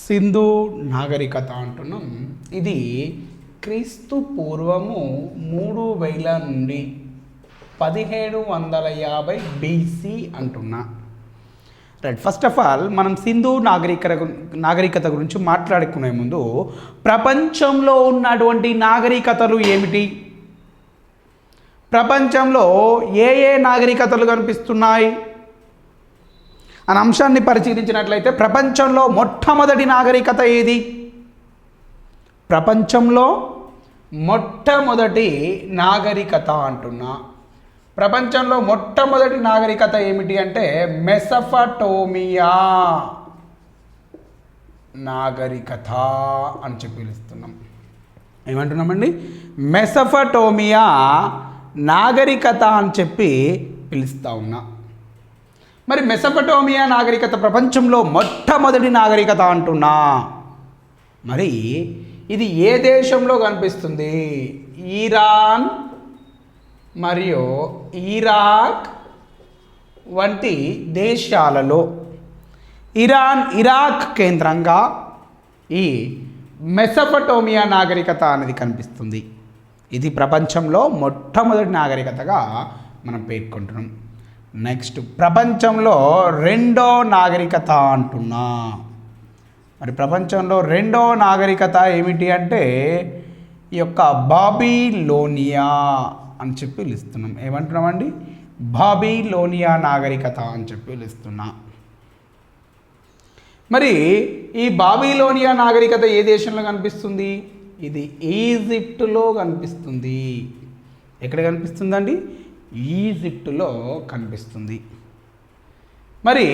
సింధు నాగరికత అంటున్నాం. ఇది క్రీస్తు పూర్వము 3000 నుండి 1750 BC అంటున్నా. రైట్, ఫస్ట్ ఆఫ్ ఆల్ మనం సింధు నాగరికత గురించి మాట్లాడుకునే ముందు ప్రపంచంలో ఉన్నటువంటి నాగరికతలు ఏమిటి, ప్రపంచంలో ఏ ఏ నాగరికతలు కనిపిస్తున్నాయి అనే అంశాన్ని పరిశీలించినట్లయితే ప్రపంచంలో మొట్టమొదటి నాగరికత ఏది? ప్రపంచంలో మొట్టమొదటి నాగరికత అంటున్నా. ప్రపంచంలో మొట్టమొదటి నాగరికత ఏమిటి అంటే మెసొపటోమియా నాగరికత అని చెప్పి పిలుస్తున్నాం. ఏమంటున్నామండి? మెసొపటోమియా నాగరికత అని చెప్పి పిలుస్తూ ఉన్నా. మరి మెసొపటోమియా నాగరికత ప్రపంచంలో మొట్టమొదటి నాగరికత అంటున్నా. మరి ఇది ఏ దేశంలో కనిపిస్తుంది? ఇరాన్ మరియు ఇరాక్ వంటి దేశాలలో, ఇరాన్, ఇరాక్ కేంద్రంగా ఈ మెసొపటోమియా నాగరికత అనేది కనిపిస్తుంది. ఇది ప్రపంచంలో మొట్టమొదటి నాగరికతగా మనం పేర్కొంటున్నాం. నెక్స్ట్, ప్రపంచంలో రెండో నాగరికత అంటున్నా. మరి ప్రపంచంలో రెండో నాగరికత ఏమిటి అంటే ఈ యొక్క బాబిలోనియా అని చెప్పి పిలుస్తున్నాం. ఏమంటున్నామండి? బాబిలోనియా నాగరికత అని చెప్పి పిలుస్తున్నా. మరి ఈ బాబిలోనియా నాగరికత ఏ దేశంలో కనిపిస్తుంది? ఇది ఈజిప్టులో కనిపిస్తుంది. ఎక్కడ కనిపిస్తుందండి? ఈజిప్టులో కనిపిస్తుంది. మరి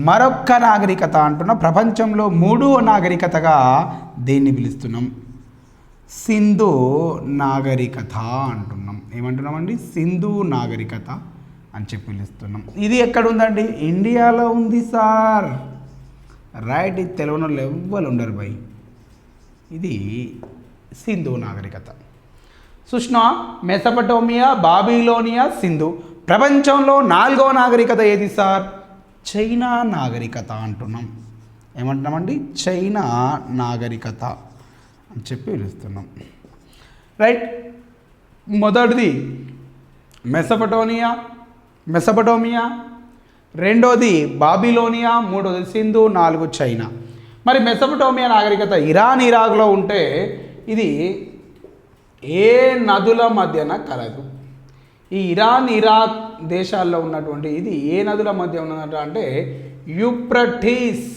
మరొక్క నాగరికత అంటున్నా. ప్రపంచంలో మూడవ నాగరికతగా దీన్ని పిలుస్తున్నాం సింధు నాగరికత అంటున్నాం. ఏమంటున్నామండి? సింధు నాగరికత అని చెప్పి పిలుస్తున్నాం. ఇది ఎక్కడ ఉందండి? ఇండియాలో ఉంది సార్. రైట్, ఇది తెలియని వాళ్ళు ఎవ్వరు ఉండరు భయ్. ఇది సింధు నాగరికత. సుష్నా, మెసొపటోమియా, బాబిలోనియా, సింధు. ప్రపంచంలో 4వ నాగరికత ఏది సార్? చైనా నాగరికత అంటున్నాం. ఏమంటున్నామండి? చైనా నాగరికత అని చెప్పి పిలుస్తున్నాం. రైట్, మొదటిది మెసొపటోమియా, రెండోది బాబిలోనియా, మూడోది సింధు, 4 చైనా. మరి మెసొపటోమియా నాగరికత ఇరాన్, ఇరాక్లో ఉంటే ఇది ఏ నదుల మధ్యన కలదు? ఈ ఇరాన్, ఇరాక్ దేశాల్లో ఉన్నటువంటి ఇది ఏ నదుల మధ్య ఉన్నదంట అంటే యూఫ్రటీస్,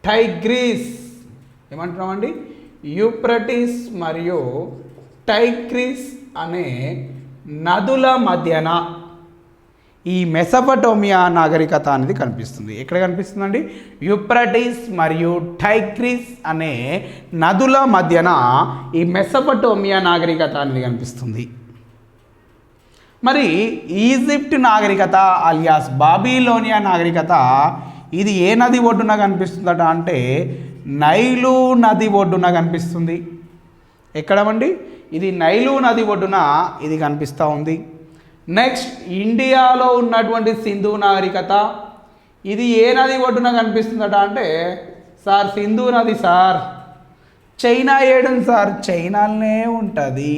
టైగ్రీస్. ఏమంటున్నామండి? యూఫ్రటీస్ మరియు టైగ్రీస్ అనే నదుల మధ్యన ఈ మెసొపటోమియా నాగరికత అనేది కనిపిస్తుంది. ఎక్కడ కనిపిస్తుందండి? యూఫ్రటీస్ మరియు టైగ్రీస్ అనే నదుల మధ్యన ఈ మెసొపటోమియా నాగరికత అనేది కనిపిస్తుంది. మరి ఈజిప్ట్ నాగరికత అలియాస్ బాబిలోనియా నాగరికత ఇది ఏ నది ఒడ్డున కనిపిస్తుందట అంటే నైలు నది ఒడ్డున కనిపిస్తుంది. ఎక్కడమండి? ఇది నైలు నది ఒడ్డున ఇది కనిపిస్తూ ఉంది. నెక్స్ట్, ఇండియాలో ఉన్నటువంటి సింధు నాగరికత ఇది ఏ నది ఒడ్డున కనిపిస్తుందట అంటే సార్ సింధు నది సార్. చైనా ఏడుంది సార్? చైనాలోనే ఉంటుంది.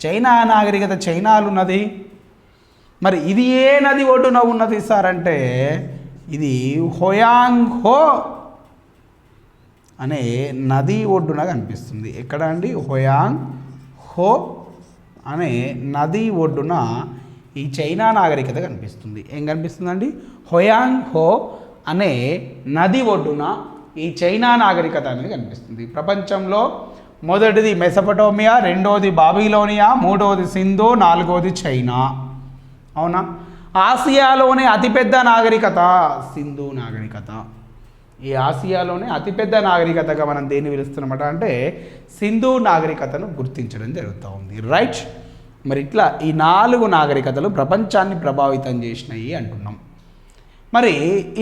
చైనా నాగరికత చైనాలో ఉన్నది. మరి ఇది ఏ నది ఒడ్డున ఉన్నది సార్ అంటే ఇది హోయాంగ్ హో అనే నది ఒడ్డున కనిపిస్తుంది. ఎక్కడ అండి? హోయాంగ్ హో అనే నది ఒడ్డున ఈ చైనా నాగరికత కనిపిస్తుంది. ఏం కనిపిస్తుందండి? హోయాంగ్ హో అనే నది ఒడ్డున ఈ చైనా నాగరికత అనేది కనిపిస్తుంది. ప్రపంచంలో మొదటిది మెసొపటోమియా, రెండోది బాబిలోనియా, మూడవది సింధు, 4వది చైనా. అవునా? ఆసియాలోనే అతిపెద్ద నాగరికత సింధు నాగరికత. ఈ ఆసియాలోనే అతిపెద్ద నాగరికతగా మనం దేన్ని పిలుస్తున్నమాట అంటే సింధు నాగరికతను గుర్తించడం జరుగుతూ ఉంది. రైట్, మరి ఇట్లా ఈ 4 నాగరికతలు ప్రపంచాన్ని ప్రభావితం చేసినాయి అంటున్నాం. మరి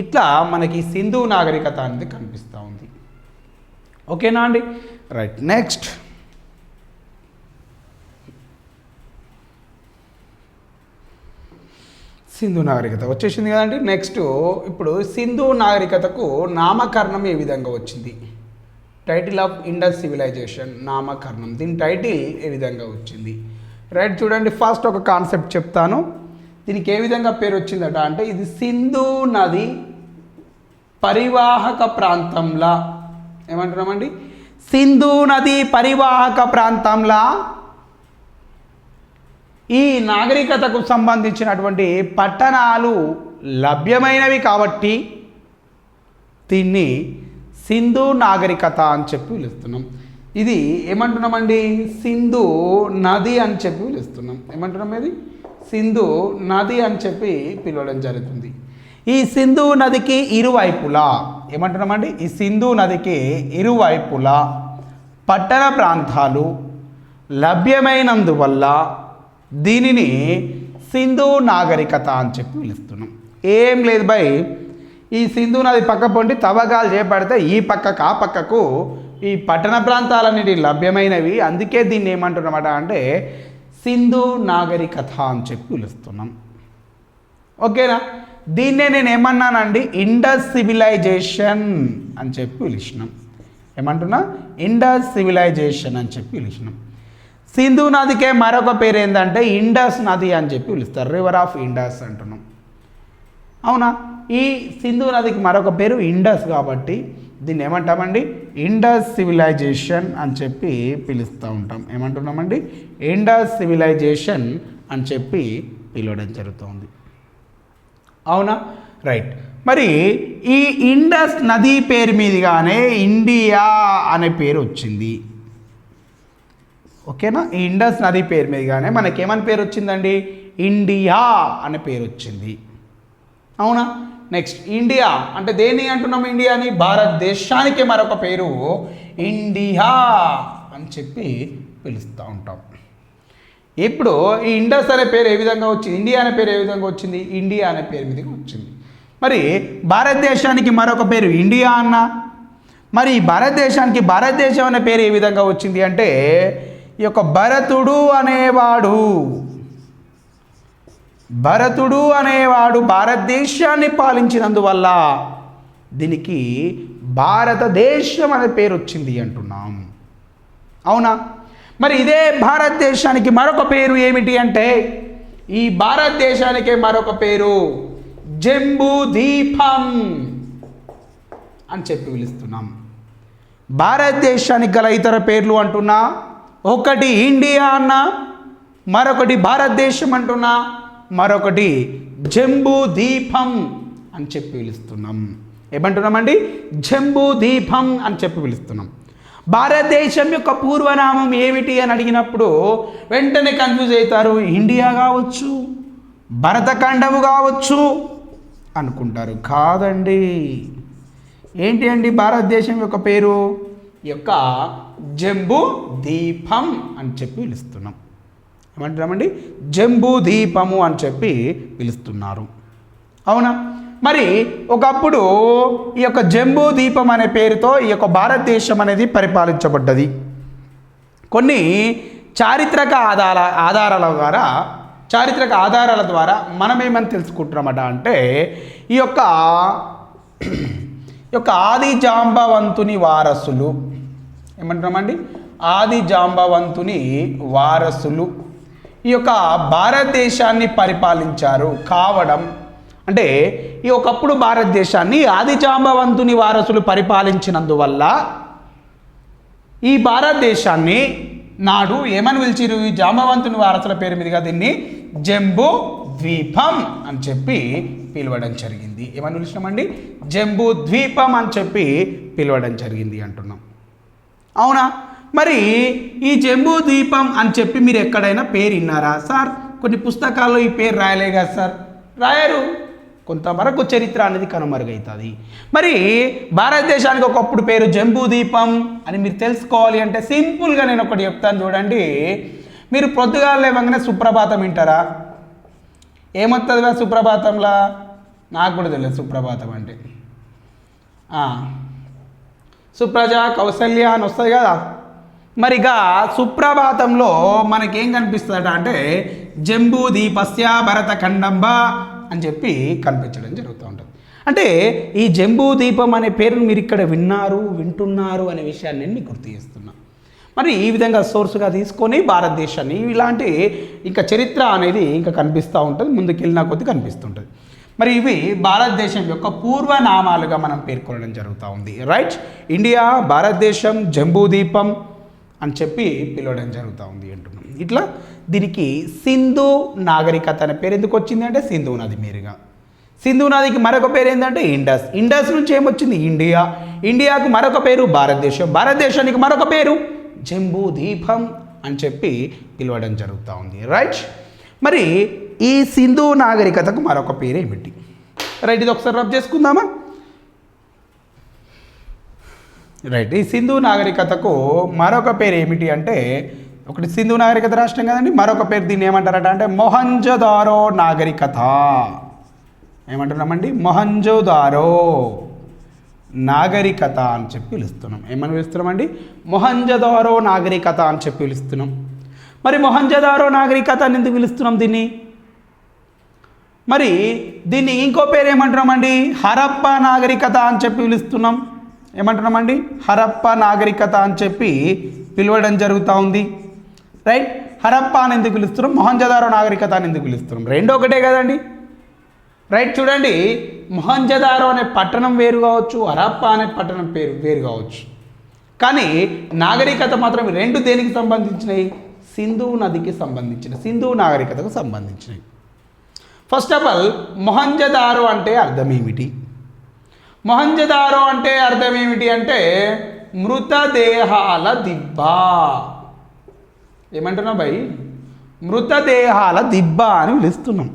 ఇట్లా మనకి సింధు నాగరికత అనేది కనిపిస్తూ ఉంది. ఓకేనా అండి? రైట్, నెక్స్ట్ సింధు నాగరికత వచ్చేసింది కదండి. నెక్స్ట్ ఇప్పుడు సింధు నాగరికతకు నామకరణం ఏ విధంగా వచ్చింది? టైటిల్ ఆఫ్ ఇండస్ సివిలైజేషన్ నామకరణం, దీని టైటిల్ ఏ విధంగా వచ్చింది? రైట్, చూడండి ఫస్ట్ ఒక కాన్సెప్ట్ చెప్తాను. దీనికి ఏ విధంగా పేరు వచ్చిందట అంటే ఇది సింధు నది పరివాహక ప్రాంతంలా ఏమంటున్నామండి, సింధు నది పరివాహక ప్రాంతంలా ఈ నాగరికతకు సంబంధించినటువంటి పట్టణాలు లభ్యమైనవి కాబట్టి దీన్ని సింధు నాగరికత అని చెప్పి పిలుస్తున్నాం. ఇది ఏమంటున్నామండి, సింధు నది అని చెప్పి పిలుస్తున్నాం. ఏమంటున్నాం, ఇది సింధు నది అని చెప్పి పిలవడం జరుగుతుంది. ఈ సింధు నదికి ఇరువైపులా ఏమంటున్నామండి, ఈ సింధు నదికి ఇరువైపులా పట్టణ ప్రాంతాలు లభ్యమైనందువల్ల దీనిని సింధు నాగరికత అని చెప్పి పిలుస్తున్నాం. ఏం లేదు బై, ఈ సింధు నది పక్క పొంటి తవ్వకాలు చేపడితే ఈ పక్కకు ఆ పక్కకు ఈ పట్టణ ప్రాంతాలన్నిటి లభ్యమైనవి, అందుకే దీన్ని ఏమంటున్నమాట అంటే సింధు నాగరికత అని చెప్పి పిలుస్తున్నాం. ఓకేనా, దీన్నే నేను ఏమన్నానండి, ఇండస్ సివిలైజేషన్ అని చెప్పి పిలిచినాం. ఏమంటున్నా, ఇండస్ సివిలైజేషన్ అని చెప్పి పిలిచినాం. సింధు నదికే మరొక పేరు ఏంటంటే ఇండస్ నది అని చెప్పి పిలుస్తారు, రివర్ ఆఫ్ ఇండస్ అంటున్నాం. అవునా, ఈ సింధు నదికి మరొక పేరు ఇండస్ కాబట్టి దీన్ని ఏమంటామండి, ఇండస్ సివిలైజేషన్ అని చెప్పి పిలుస్తూ ఉంటాం. ఏమంటున్నామండి, ఇండస్ సివిలైజేషన్ అని చెప్పి పిలవడం జరుగుతుంది. అవునా, రైట్. మరి ఈ ఇండస్ నది పేరు మీదుగానే ఇండియా అనే పేరు వచ్చింది. ఓకేనా, ఈ ఇండస్ నది పేరు మీదుగానే మనకేమని పేరు వచ్చిందండి, ఇండియా అనే పేరు వచ్చింది. అవునా, నెక్స్ట్ ఇండియా అంటే దేన్ని అంటున్నాం, ఇండియాని భారతదేశానికి మరొక పేరు ఇండియా అని చెప్పి పిలుస్తూ ఉంటాం. ఇప్పుడు ఈ ఇండస్ అనే పేరు ఏ విధంగా వచ్చింది, ఇండియా అనే పేరు ఏ విధంగా వచ్చింది, ఇండియా అనే పేరు మీదకి వచ్చింది. మరి భారతదేశానికి మరొక పేరు ఇండియా అన్న, మరి భారతదేశానికి భారతదేశం అనే పేరు ఏ విధంగా వచ్చింది అంటే ఈ యొక్క భరతుడు అనేవాడు భారతదేశాన్ని పాలించినందువల్ల దీనికి భారతదేశం అనే పేరు వచ్చింది అంటున్నాం. అవునా, మరి ఇదే భారతదేశానికి మరొక పేరు ఏమిటి అంటే ఈ భారతదేశానికి మరొక పేరు జంబూ ద్వీపం అని చెప్పి పిలుస్తున్నాం. భారతదేశానికి గల ఇతర పేర్లు అంటున్నా, ఒకటి ఇండియా అన్న, మరొకటి భారతదేశం అంటున్నా, మరొకటి జంబూ ద్వీపం అని చెప్పి పిలుస్తున్నాం. ఏమంటున్నామండి, జంబూ ద్వీపం అని చెప్పి పిలుస్తున్నాం. భారతదేశం యొక్క పూర్వనామం ఏమిటి అని అడిగినప్పుడు వెంటనే కన్ఫ్యూజ్ అవుతారు, ఇండియా కావచ్చు, భరతఖండము కావచ్చు అనుకుంటారు. కాదండి, ఏంటి అండి భారతదేశం యొక్క పేరు, యొక్క జంబూ ద్వీపం అని చెప్పి పిలుస్తున్నాం. ఏమంటున్నామండి, జంబూ ద్వీపము అని చెప్పి పిలుస్తున్నారు. అవునా, మరి ఒకప్పుడు ఈ యొక్క జంబూ ద్వీపం అనే పేరుతో ఈ యొక్క భారతదేశం అనేది పరిపాలించబడ్డది. కొన్ని చారిత్రక ఆధారాల ద్వారా మనం ఏమని తెలుసుకుంటున్నామట అంటే ఈ యొక్క ఆది జాంబవంతుని వారసులు ఏమంటున్నామండి, ఆది జాంబవంతుని వారసులు ఈ యొక్క భారతదేశాన్ని పరిపాలించారు కావడం అంటే ఈ ఒకప్పుడు భారతదేశాన్ని ఆది జాంబవంతుని వారసులు పరిపాలించినందువల్ల ఈ భారతదేశాన్ని నాడు ఏమని పిలిచిరు, ఈ జాంబవంతుని వారసుల పేరు మీదుగా దీన్ని జంబూ ద్వీపం అని చెప్పి పిలవడం జరిగింది. ఏమని పిలిచినామండి, జంబూ ద్వీపం అని చెప్పి పిలవడం జరిగింది అంటున్నాం. అవునా, మరి ఈ జంబూ ద్వీపం అని చెప్పి మీరు ఎక్కడైనా పేరు విన్నారా సార్? కొన్ని పుస్తకాల్లో ఈ పేరు రాయలే కదా సార్, రాయరు. కొంతవరకు చరిత్ర అనేది కనుమరుగవుతుంది. మరి భారతదేశానికి ఒకప్పుడు పేరు జంబూ ద్వీపం అని మీరు తెలుసుకోవాలి అంటే సింపుల్గా నేను ఒకటి చెప్తాను చూడండి. మీరు పొద్దుగాల లేవగానే సుప్రభాతం వింటారా? ఏమొస్తుంది సుప్రభాతంలా? నాకు కూడా తెలియదు సుప్రభాతం అంటే. సుప్రజ కౌసల్య అని వస్తుంది కదా. మరిగా సుప్రభాతంలో మనకేం కనిపిస్తుందట అంటే జంబూ ద్వీపస్య భరతఖండంబ అని చెప్పి కనిపించడం జరుగుతూ ఉంటుంది. అంటే ఈ జంబూ ద్వీపం అనే పేరును మీరు ఇక్కడ వింటున్నారు అనే విషయాన్ని నేను మీకు గుర్తు చేస్తున్నా. మరి ఈ విధంగా సోర్స్గా తీసుకొని భారతదేశాన్ని ఇలాంటి ఇంకా చరిత్ర అనేది ఇంకా కనిపిస్తూ ఉంటుంది, ముందుకెళ్ళిన కొద్దీ కనిపిస్తుంటుంది. మరి ఇవి భారతదేశం యొక్క పూర్వనామాలుగా మనం పేర్కొనడం జరుగుతూ ఉంది. రైట్, ఇండియా, భారతదేశం, జంబూ ద్వీపం అని చెప్పి పిలవడం జరుగుతూ ఉంది అంటున్నాం. ఇట్లా దీనికి సింధు నాగరికత అనే పేరు ఎందుకు వచ్చింది అంటే సింధు నది మీరుగా. సింధు నదికి మరొక పేరు ఏంటంటే ఇండస్. ఇండస్ నుంచి ఏమొచ్చింది ఇండియా. ఇండియాకు మరొక పేరు భారతదేశం. భారతదేశానికి మరొక పేరు జంబూ ద్వీపం అని చెప్పి పిలవడం జరుగుతూ ఉంది. రైట్, మరి ఈ సింధు నాగరికతకు మరొక పేరు ఏమిటి? రైట్, ఇది ఒకసారి రబ్ చేసుకుందామా? రైట్, ఈ సింధు నాగరికతకు మరొక పేరు ఏమిటి అంటే, ఒకటి సింధు నాగరికత రాష్ట్రం కదండి, మరొక పేరు దీన్ని ఏమంటారట అంటే మొహంజోదారో నాగరికత. ఏమంటున్నామండి? మొహంజోదారో నాగరికత అని చెప్పి పిలుస్తున్నాం. ఏమని పిలుస్తున్నామండి? మొహంజోదారో నాగరికత అని చెప్పి పిలుస్తున్నాం. మరి మొహంజోదారో నాగరికత అని ఎందుకు పిలుస్తున్నాం దీన్ని? మరి దీన్ని ఇంకో పేరు ఏమంటున్నామండి? హరప్ప నాగరికత అని చెప్పి పిలుస్తున్నాం. ఏమంటున్నామండి? హరప్ప నాగరికత అని చెప్పి పిలవడం జరుగుతూ ఉంది. రైట్, హరప్ప అని ఎందుకు పిలుస్తున్నాం, మొహంజోదారో నాగరికత అని ఎందుకు పిలుస్తున్నాం? రెండు ఒకటే కదండి. రైట్, చూడండి, మొహంజోదారో అనే పట్టణం వేరు కావచ్చు, హరప్ప అనే పట్టణం పేరు వేరు కావచ్చు, కానీ నాగరికత మాత్రం రెండు దేనికి సంబంధించినవి? సింధు నదికి సంబంధించిన, సింధు నాగరికతకు సంబంధించినవి. ఫస్ట్ ఆఫ్ ఆల్ మొహంజోదారో అంటే అర్థం ఏమిటి? మొహంజోదారో అంటే అర్థం ఏమిటి అంటే మృతదేహాల దిబ్బ. ఏమంటున్నాం భయ్? మృతదేహాల దిబ్బ అని పిలుస్తున్నాం.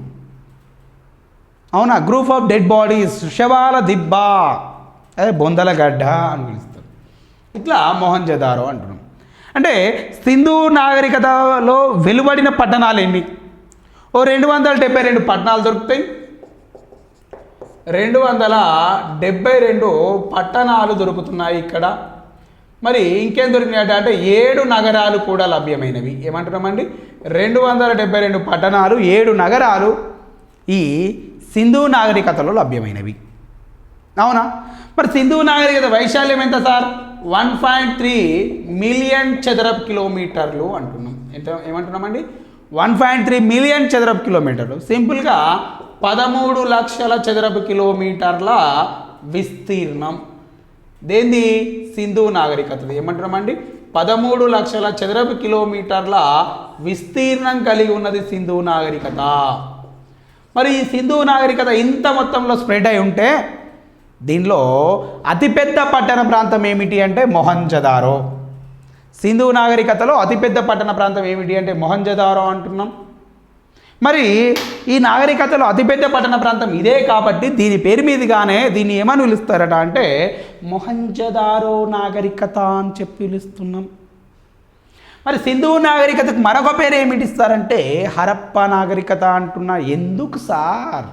అవునా? గ్రూప్ ఆఫ్ డెడ్ బాడీస్, శవాల దిబ్బ, అదే బొందల గడ్డ అని పిలుస్తారు. ఇట్లా మొహంజోదారో అంటున్నాం. అంటే సింధు నాగరికతలో వెలువడిన పట్టణాలు ఎన్ని? ఓ 272 పట్టణాలు దొరుకుతాయి. 272 పట్టణాలు దొరుకుతున్నాయి ఇక్కడ. మరి ఇంకేం దొరికినాయట అంటే 7 నగరాలు కూడా లభ్యమైనవి. ఏమంటున్నామండి? 272 పట్టణాలు, 7 నగరాలు ఈ సింధు నాగరికతలో లభ్యమైనవి. అవునా? మరి సింధు నాగరికత వైశాల్యం ఎంత సార్? 1.3 మిలియన్ చదరపు కిలోమీటర్లు అంటున్నాం. ఎంత ఏమంటున్నామండి? 1.3 మిలియన్ చదరపు కిలోమీటర్లు. సింపుల్గా 13 లక్షల చదరపు కిలోమీటర్ల విస్తీర్ణం. దేంది? సింధు నాగరికతది. ఏమంటున్నామండి? 13 లక్షల చదరపు కిలోమీటర్ల విస్తీర్ణం కలిగి ఉన్నది సింధు నాగరికత. మరి ఈ సింధు నాగరికత ఇంత మొత్తంలో స్ప్రెడ్ అయి ఉంటే దీనిలో అతిపెద్ద పట్టణ ప్రాంతం ఏమిటి అంటే మొహంజోదారో. సింధు నాగరికతలో అతిపెద్ద పట్టణ ప్రాంతం ఏమిటి అంటే మొహంజోదారో అంటున్నాం. మరి ఈ నాగరికతలో అతిపెద్ద పట్టణ ప్రాంతం ఇదే కాబట్టి దీని పేరు మీదుగానే దీన్ని ఏమని పిలుస్తారట అంటే మొహంజోదారో నాగరికత అని చెప్పి పిలుస్తున్నాం. మరి సింధు నాగరికతకు మరొక పేరు ఏమిటి ఇస్తారంటే హరప్ప నాగరికత అంటున్నా. ఎందుకు సార్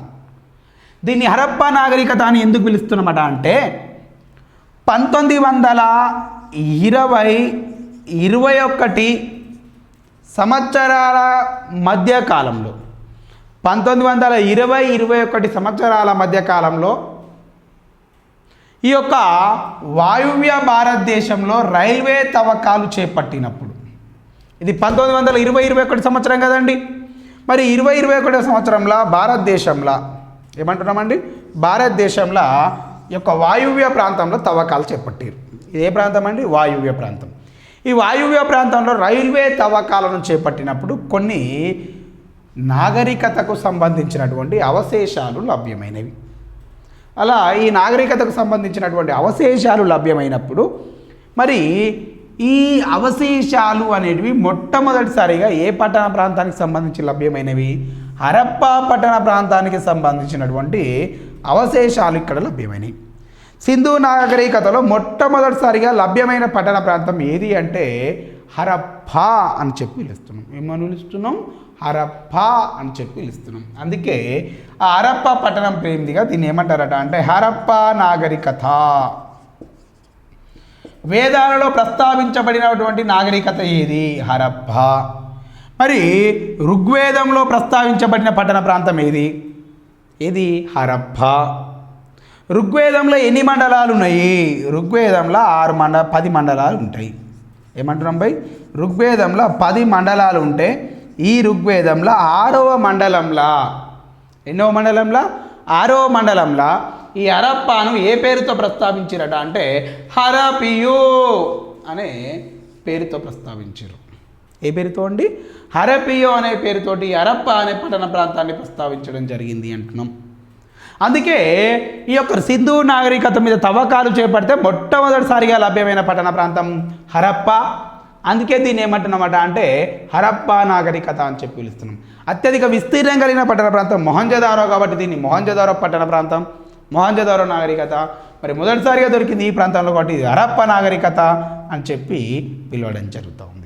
దీన్ని హరప్ప నాగరికత అని ఎందుకు పిలుస్తున్నామట అంటే 1920-21 సంవత్సరాల మధ్య కాలంలో 1920-21 సంవత్సరాల మధ్య కాలంలో ఈ యొక్క వాయువ్య భారతదేశంలో రైల్వే తవ్వకాలు చేపట్టినప్పుడు, ఇది 1920-21 సంవత్సరం కదండి. మరి 20-21 సంవత్సరంలో భారతదేశంలో ఏమంటున్నామండి? భారతదేశంలో యొక్క వాయువ్య ప్రాంతంలో తవ్వకాలు చేపట్టారు. ఇది ఏ ప్రాంతం అండి? వాయువ్య ప్రాంతం. ఈ వాయువ్య ప్రాంతంలో రైల్వే తవ్వకాలను చేపట్టినప్పుడు కొన్ని నాగరికతకు సంబంధించినటువంటి అవశేషాలు లభ్యమైనవి. అలా ఈ నాగరికతకు సంబంధించినటువంటి అవశేషాలు లభ్యమైనప్పుడు మరి ఈ అవశేషాలు అనేటివి మొట్టమొదటిసారిగా ఏ పట్టణ ప్రాంతానికి సంబంధించి లభ్యమైనవి? హరప్పా పట్టణ ప్రాంతానికి సంబంధించినటువంటి అవశేషాలు ఇక్కడ లభ్యమైనవి. సింధు నాగరికతలో మొట్టమొదటిసారిగా లభ్యమైన పట్టణ ప్రాంతం ఏది అంటే హరప్పా అని చెప్పి పిలుస్తున్నాం. ఏమని పిలుస్తున్నాం? హరప్పా అని చెప్పి పిలుస్తున్నాం. అందుకే ఆ హరప్పా పట్టణం ప్రేమిదిగా దీన్ని ఏమంటారట అంటే హరప్పా నాగరికత. వేదాలలో ప్రస్తావించబడినటువంటి నాగరికత ఏది? హరప్పా. మరి ఋగ్వేదంలో ప్రస్తావించబడిన పట్టణ ప్రాంతం ఏది? ఇది హరప్ప. ఋగ్వేదంలో ఎన్ని మండలాలు ఉన్నాయి? ఋగ్వేదంలో 10 మండలాలు ఉంటాయి. ఏమంటున్నాం భయ్? ఋగ్వేదంలో 10 మండలాలు ఉంటే ఈ ఋగ్వేదంలో 6వ మండలంలో, ఎన్నో మండలంలో? 6వ మండలంలో ఈ హరప్పాను ఏ పేరుతో ప్రస్తావించారట అంటే హరపియో అనే పేరుతో ప్రస్తావించారు. ఏ పేరుతో అండి? హరపియో అనే పేరుతోటి హరప్ప అనే పట్టణ ప్రాంతాన్ని ప్రస్తావించడం జరిగింది అంటున్నాం. అందుకే ఈ యొక్క సింధు నాగరికత మీద తవ్వకాలు చేపడితే మొట్టమొదటిసారిగా లభ్యమైన పట్టణ ప్రాంతం హరప్ప. అందుకే దీన్ని ఏమంటున్నామట అంటే హరప్ప నాగరికత అని చెప్పి పిలుస్తున్నాం. అత్యధిక విస్తీర్ణం కలిగిన పట్టణ ప్రాంతం మొహంజదారో కాబట్టి దీన్ని మొహంజదారో పట్టణ ప్రాంతం, మొహంజదారో నాగరికత. మరి మొదటిసారిగా దొరికింది ఈ ప్రాంతంలో కాబట్టి ఇది హరప్ప నాగరికత అని చెప్పి పిలవడం జరుగుతూ ఉంది.